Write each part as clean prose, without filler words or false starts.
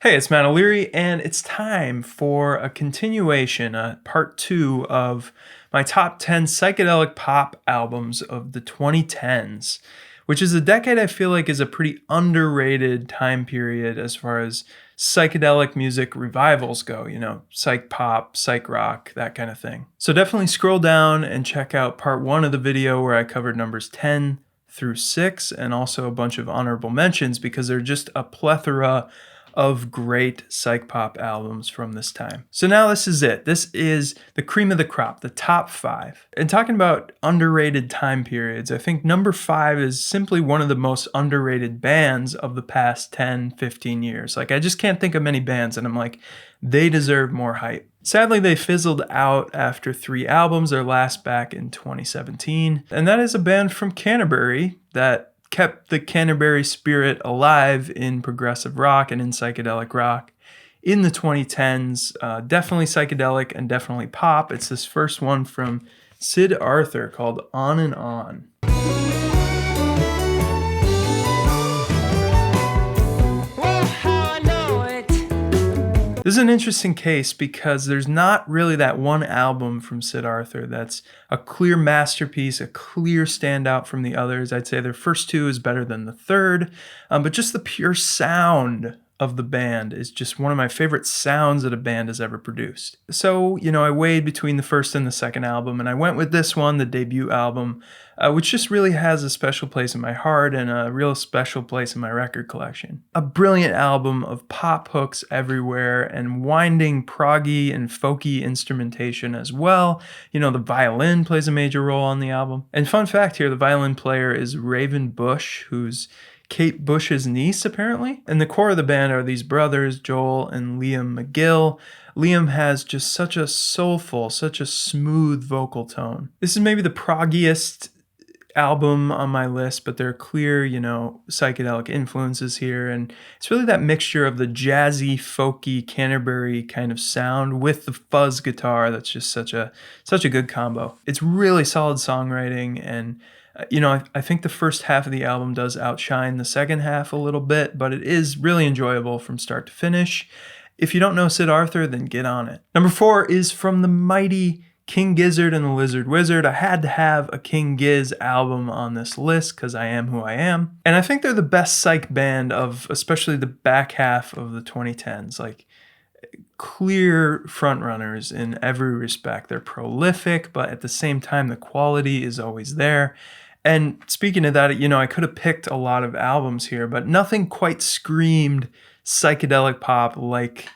Hey, it's Matt O'Leary, and it's time for a continuation, part 2 of my top 10 psychedelic pop albums of the 2010s, which is a decade I feel like is a pretty underrated time period as far as psychedelic music revivals go, psych pop, psych rock, that kind of thing. So definitely scroll down and check out part 1 of the video where I covered numbers 10 through 6 and also a bunch of honorable mentions because they're just a plethora of great psych pop albums from this time. So now this is it. This is the cream of the crop, the top 5. And talking about underrated time periods, I think number 5 is simply one of the most underrated bands of the past 10, 15 years. Like, I just can't think of many bands and I'm like, they deserve more hype. Sadly, they fizzled out after 3 albums, their last back in 2017. And that is a band from Canterbury that kept the Canterbury spirit alive in progressive rock and in psychedelic rock in the 2010s. Definitely psychedelic and definitely pop. It's this first one from Sid Arthur called On and On. This is an interesting case because there's not really that one album from Sid Arthur that's a clear masterpiece, a clear standout from the others. I'd say their first 2 is better than the third, but just the pure sound of the band is just one of my favorite sounds that a band has ever produced. So, I weighed between the first and the second album, and I went with this one, the debut album, which just really has a special place in my heart and a real special place in my record collection. A brilliant album of pop hooks everywhere and winding proggy and folky instrumentation as well. The violin plays a major role on the album. And fun fact here, the violin player is Raven Bush, who's Kate Bush's niece, apparently. And the core of the band are these brothers, Joel and Liam McGill. Liam has just such a soulful, such a smooth vocal tone. This is maybe the proggiest album on my list, but there are clear, psychedelic influences here. And it's really that mixture of the jazzy, folky, Canterbury kind of sound with the fuzz guitar that's just such a good combo. It's really solid songwriting, and I think the first half of the album does outshine the second half a little bit, but it is really enjoyable from start to finish. If you don't know Sid Arthur, then get on it. Number 4 is from the mighty King Gizzard and the Lizard Wizard. I had to have a King Giz album on this list because I am who I am. And I think they're the best psych band of especially the back half of the 2010s. Like, clear frontrunners in every respect. They're prolific, but at the same time, the quality is always there. And speaking of that, I could have picked a lot of albums here, but nothing quite screamed psychedelic pop like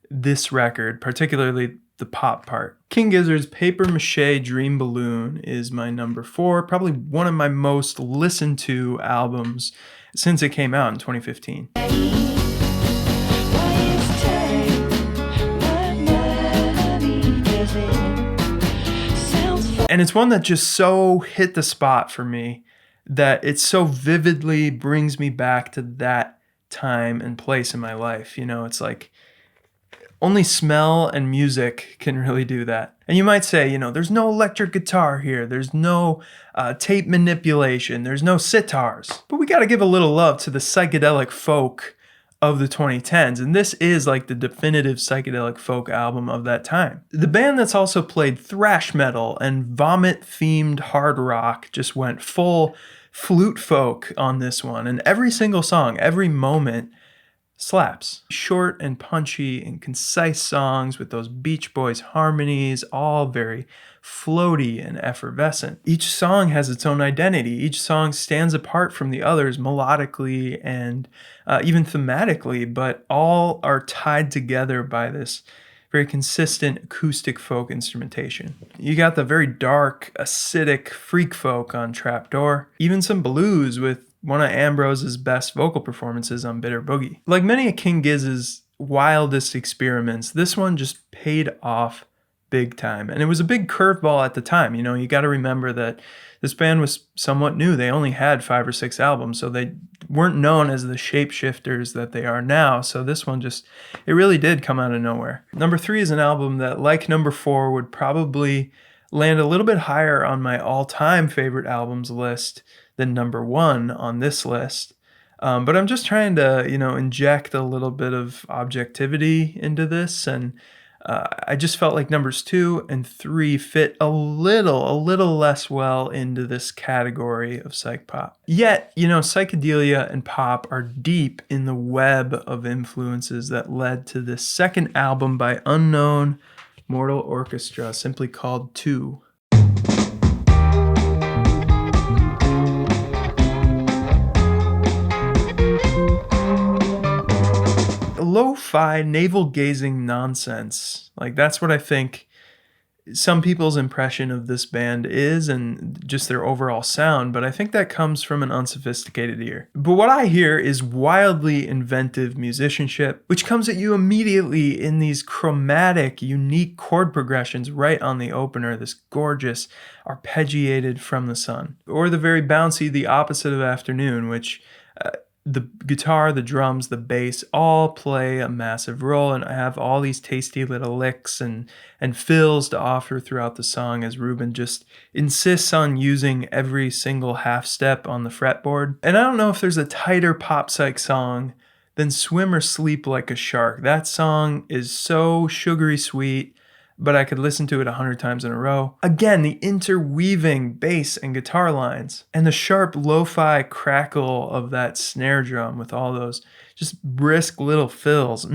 this record, particularly the pop part. King Gizzard's Paper Mache Dream Balloon is my number 4, probably one of my most listened to albums since it came out in 2015. And it's one that just so hit the spot for me that it so vividly brings me back to that time and place in my life. It's like only smell and music can really do that. And you might say, there's no electric guitar here. There's no tape manipulation. There's no sitars. But we got to give a little love to the psychedelic folk of the 2010s, and this is like the definitive psychedelic folk album of that time. The band that's also played thrash metal and vomit-themed hard rock just went full flute folk on this one, and every single song, every moment slaps. Short and punchy and concise songs with those Beach Boys harmonies, all very floaty and effervescent. Each song has its own identity. Each song stands apart from the others melodically and even thematically, but all are tied together by this very consistent acoustic folk instrumentation. You got the very dark, acidic freak folk on Trapdoor, even some blues with one of Ambrose's best vocal performances on Bitter Boogie. Like many of King Giz's wildest experiments, this one just paid off big time. And it was a big curveball at the time. You got to remember that this band was somewhat new. They only had 5 or 6 albums, so they weren't known as the shapeshifters that they are now. So this one it really did come out of nowhere. Number 3 is an album that, like number 4, would probably land a little bit higher on my all-time favorite albums list than number 1 on this list. But I'm just trying to, inject a little bit of objectivity into this, and I just felt like numbers 2 and 3 fit a little less well into this category of psych pop. Yet, psychedelia and pop are deep in the web of influences that led to this second album by unknown Mortal Orchestra, simply called 2. Lo-fi navel-gazing nonsense. Like, that's what I think some people's impression of this band is, and just their overall sound, but I think that comes from an unsophisticated ear. But what I hear is wildly inventive musicianship, which comes at you immediately in these chromatic, unique chord progressions right on the opener, this gorgeous arpeggiated From the Sun. Or the very bouncy The Opposite of Afternoon, which the guitar, the drums, the bass all play a massive role, and I have all these tasty little licks and fills to offer throughout the song as Ruben just insists on using every single half step on the fretboard. And I don't know if there's a tighter pop psych song than Swim or Sleep Like a Shark. That song is so sugary sweet, but I could listen to it 100 times in a row. Again, the interweaving bass and guitar lines, and the sharp lo-fi crackle of that snare drum with all those just brisk little fills.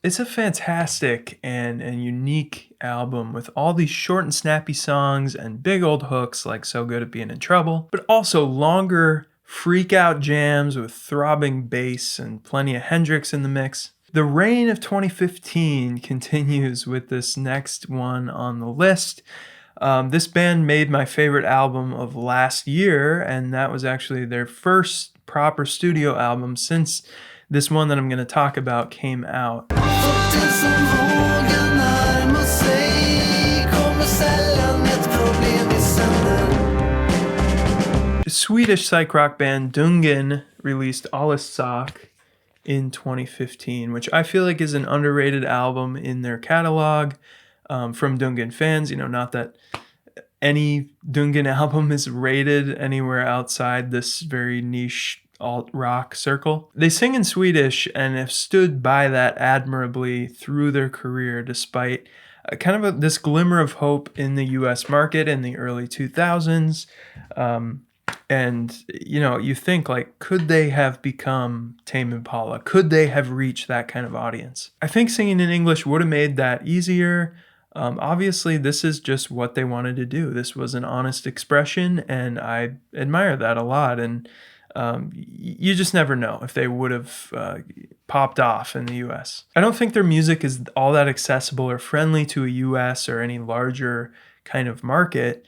It's a fantastic and unique album with all these short and snappy songs and big old hooks like So Good at Being in Trouble, but also longer freak out jams with throbbing bass and plenty of Hendrix in the mix. The reign of 2015 continues with this next one on the list. This band made my favorite album of last year, and that was actually their first proper studio album since this one that I'm going to talk about came out. Swedish psych rock band Dungen released Sak in 2015, which I feel like is an underrated album in their catalog from Dungen fans. Not that any Dungen album is rated anywhere outside this very niche alt-rock circle. They sing in Swedish and have stood by that admirably through their career, despite this glimmer of hope in the US market in the early 2000s. And, you think, like, could they have become Tame Impala? Could they have reached that kind of audience? I think singing in English would have made that easier. Obviously, this is just what they wanted to do. This was an honest expression, and I admire that a lot. And you just never know if they would have popped off in the US. I don't think their music is all that accessible or friendly to a US or any larger kind of market.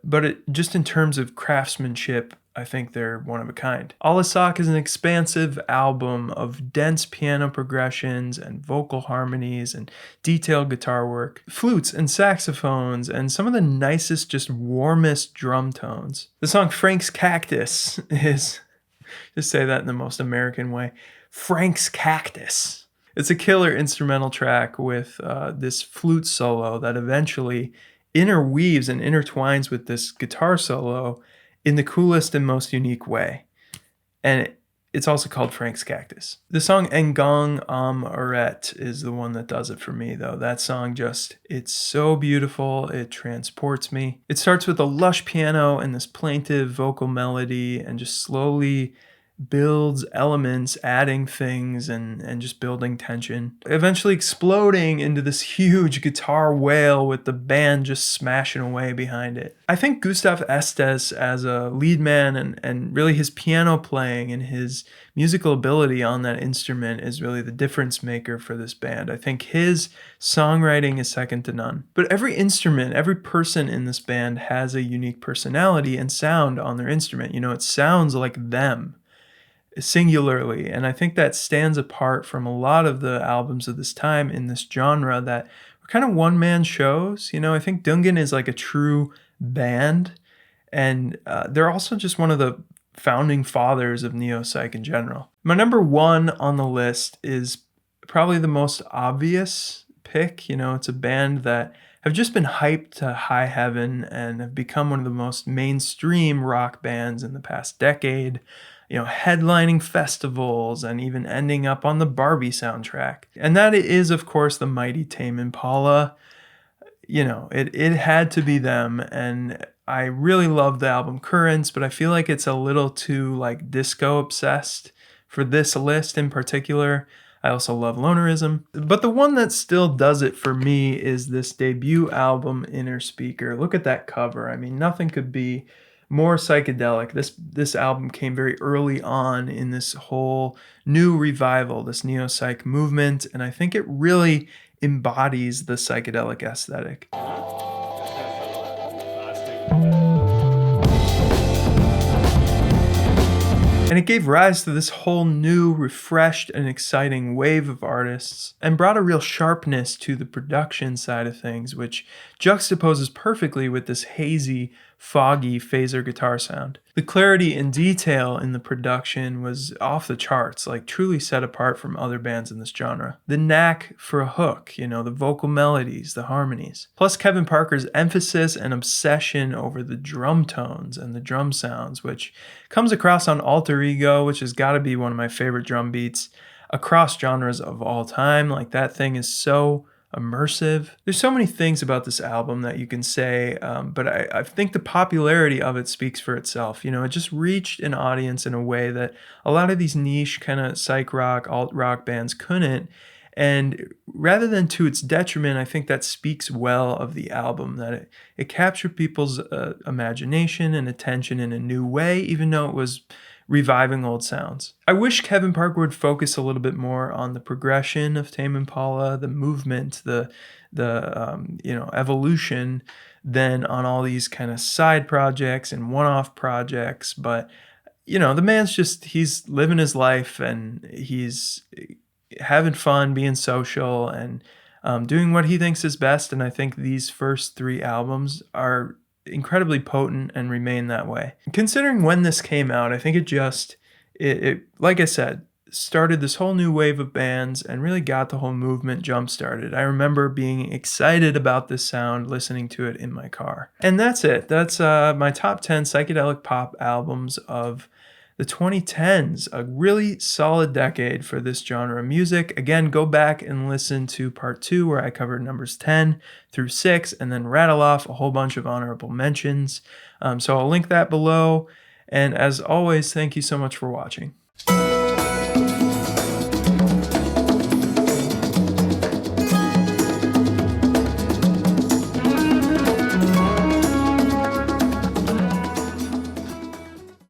But just in terms of craftsmanship, I think they're one of a kind. Sak is an expansive album of dense piano progressions and vocal harmonies and detailed guitar work, flutes and saxophones, and some of the nicest, just warmest drum tones. The song Frank's Cactus is, just say that in the most American way, Frank's Cactus. It's a killer instrumental track with this flute solo that eventually interweaves and intertwines with this guitar solo in the coolest and most unique way. And it's also called Frank's Cactus. The song Engong Am Aret is the one that does it for me, though. That song it's so beautiful. It transports me. It starts with a lush piano and this plaintive vocal melody and just slowly builds elements, adding things and just building tension, eventually exploding into this huge guitar wail with the band just smashing away behind it. I think Gustav Estes as a lead man and really his piano playing and his musical ability on that instrument is really the difference maker for this band. I think his songwriting is second to none. But every instrument, every person in this band has a unique personality and sound on their instrument. It sounds like them singularly, and I think that stands apart from a lot of the albums of this time in this genre that were kind of one-man shows. I think Dungen is like a true band, and they're also just one of the founding fathers of neo-psych in general. My number 1 on the list is probably the most obvious pick. It's a band that have just been hyped to high heaven and have become one of the most mainstream rock bands in the past decade. headlining festivals and even ending up on the Barbie soundtrack. And that is, of course, the mighty Tame Impala. It had to be them, and I really love the album Currents, but I feel like it's a little too like disco obsessed for this list in particular. I also love Lonerism, but the one that still does it for me is this debut album, Inner Speaker. Look at that cover. I mean, nothing could be more psychedelic. This album came very early on in this whole new revival, this neo-psych movement, and I think it really embodies the psychedelic aesthetic. And it gave rise to this whole new, refreshed, and exciting wave of artists, and brought a real sharpness to the production side of things, which juxtaposes perfectly with this hazy, foggy phaser guitar sound. The clarity and detail in the production was off the charts, like truly set apart from other bands in this genre. The knack for a hook, the vocal melodies, the harmonies. Plus Kevin Parker's emphasis and obsession over the drum tones and the drum sounds, which comes across on Alter Ego, which has got to be one of my favorite drum beats across genres of all time. Like, that thing is so immersive. There's so many things about this album that you can say, but I think the popularity of it speaks for itself. It just reached an audience in a way that a lot of these niche kind of psych rock, alt rock bands couldn't. And rather than to its detriment, I think that speaks well of the album, that it captured people's imagination and attention in a new way, even though it was reviving old sounds. I wish Kevin Parker would focus a little bit more on the progression of Tame Impala, the movement, the evolution, than on all these kind of side projects and one-off projects. But the man's he's living his life, and he's having fun, being social, and doing what he thinks is best. And I think these first 3 albums are incredibly potent and remain that way. Considering when this came out, I think it like I said, started this whole new wave of bands and really got the whole movement jump-started. I remember being excited about this sound, listening to it in my car. And that's it. That's my top 10 psychedelic pop albums of the 2010s, a really solid decade for this genre of music. Again, go back and listen to part 2 where I covered numbers 10 through 6 and then rattle off a whole bunch of honorable mentions. So I'll link that below. And as always, thank you so much for watching.